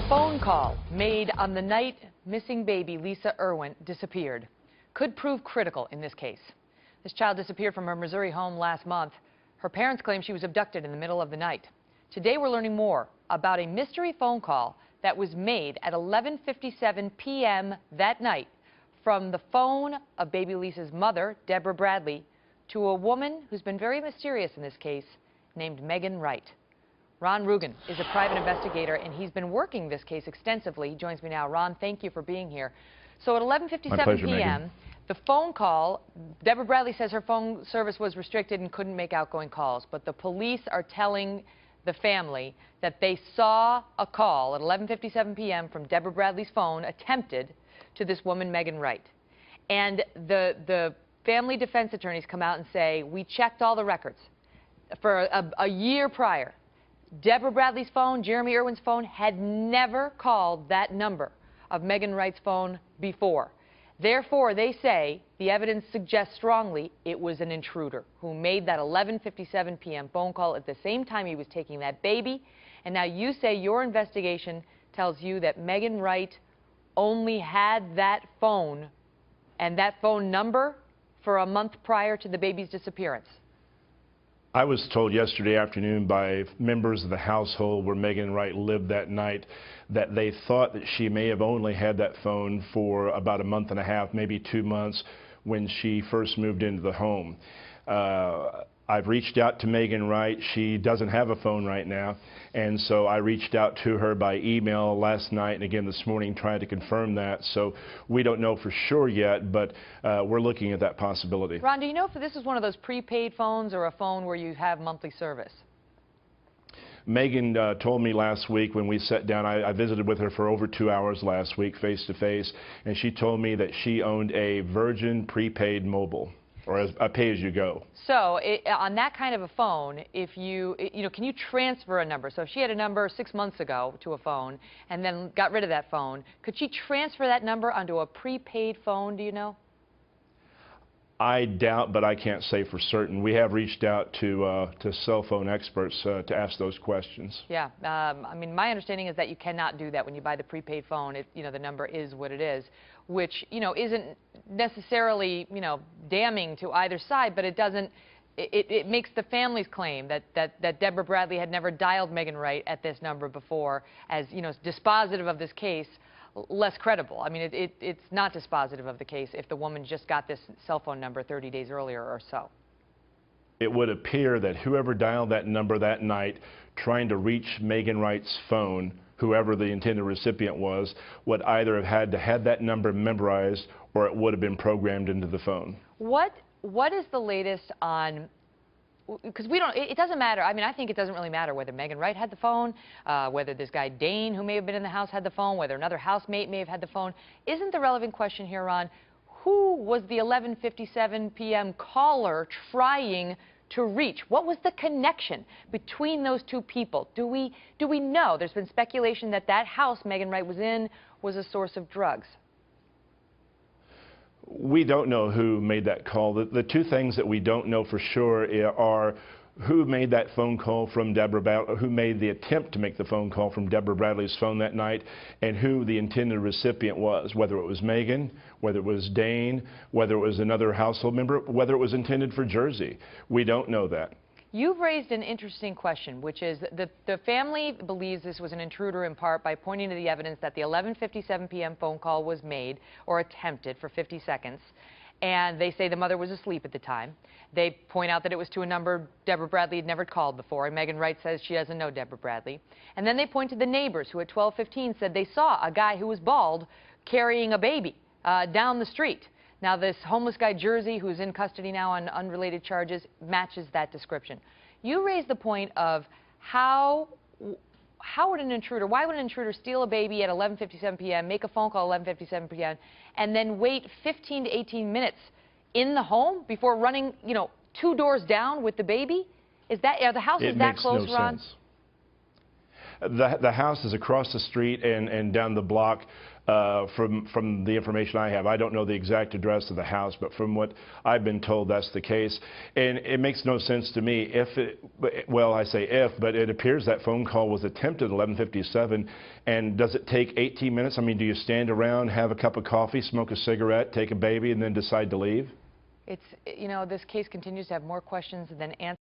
Phone call made on the night missing baby Lisa Irwin disappeared could prove critical in this case. This child disappeared from her Missouri home last month. Her parents claim she was abducted in the middle of the night. Today we're learning more about a mystery phone call that was made at 11:57 p.m. that night from the phone of baby Lisa's mother, Deborah Bradley, to a woman who's been very mysterious in this case, named Megan Wright. Ron Rugen is a private investigator, and he's been working this case extensively. He joins me now. Ron, thank you for being here. So at 11:57 p.m., the phone call, Deborah Bradley says her phone service was restricted and couldn't make outgoing calls, but the police are telling the family that they saw a call at 11:57 p.m. from Deborah Bradley's phone attempted to this woman, Megan Wright. And the family defense attorneys come out and say, we checked all the records. For a year prior, Deborah Bradley's phone, Jeremy Irwin's phone, had never called that number of Megan Wright's phone before. Therefore, they say the evidence suggests strongly it was an intruder who made that 11:57 p.m. phone call at the same time he was taking that baby. And now you say your investigation tells you that Megan Wright only had that phone and that phone number for a month prior to the baby's disappearance. I was told yesterday afternoon by members of the household where Megan Wright lived that night that they thought that she may have only had that phone for about a month and a half, maybe 2 months, when she first moved into the home. I've reached out to Megan Wright. She doesn't have a phone right now, and so I reached out to her by email last night and again this morning trying to confirm that. So we don't know for sure yet, but we're looking at that possibility. Ron, do you know if this is one of those prepaid phones or a phone where you have monthly service? Megan told me last week when we sat down, I visited with her for over 2 hours last week face to face, and she told me that she owned a Virgin prepaid mobile, or a pay-as-you-go. So on that kind of a phone, if can you transfer a number? So if she had a number 6 months ago to a phone and then got rid of that phone, could she transfer that number onto a prepaid phone, do you know? I doubt, but I can't say for certain. We have reached out to cell phone experts to ask those questions. Yeah, I mean, my understanding is that you cannot do that when you buy the prepaid phone. The number is what it is, which, isn't necessarily, damning to either side, but it doesn't, it makes the family's claim that Deborah Bradley had never dialed Megan Wright at this number before as, dispositive of this case, less credible. I mean, it's not dispositive of the case if the woman just got this cell phone number 30 days earlier or so. It would appear that whoever dialed that number that night trying to reach Megan Wright's phone, whoever the intended recipient was, would either have had that number memorized or it would have been programmed into the phone. What is the latest on, because it doesn't matter. I mean, I think it doesn't really matter whether Megan Wright had the phone, whether this guy Dane, who may have been in the house, had the phone, whether another housemate may have had the phone. Isn't the relevant question here, Ron, who was the 11:57 p.m. caller trying to reach? What was the connection between those two people? Do we know? There's been speculation that that house Megan Wright was in was a source of drugs. We don't know who made that call. The two things that we don't know for sure are who made that phone call from Deborah Bradley, who made the attempt to make the phone call from Deborah Bradley's phone that night, and who the intended recipient was, whether it was Megan, whether it was Dane, whether it was another household member, whether it was intended for Jersey. We don't know that. You've raised an interesting question, which is the family believes this was an intruder in part by pointing to the evidence that the 11:57 p.m. phone call was made or attempted for 50 seconds. And they say the mother was asleep at the time. They point out that it was to a number Deborah Bradley had never called before, and Megan Wright says she doesn't know Deborah Bradley. And then they point to the neighbors who at 12:15 said they saw a guy who was bald carrying a baby down the street. Now, this homeless guy, Jersey, who's in custody now on unrelated charges, matches that description. You raised the point of how would an intruder, why would an intruder steal a baby at 11:57 p.m., make a phone call at 11:57 p.m., and then wait 15 to 18 minutes in the home before running, 2 doors down with the baby? Are the houses that close, Ron? Sense. The house is across the street and down the block from the information I have. I don't know the exact address of the house, but from what I've been told, that's the case. And it makes no sense to me well, I say if, but it appears that phone call was attempted at 11:57. And does it take 18 minutes? I mean, do you stand around, have a cup of coffee, smoke a cigarette, take a baby, and then decide to leave? It's, you know, this case continues to have more questions than answers.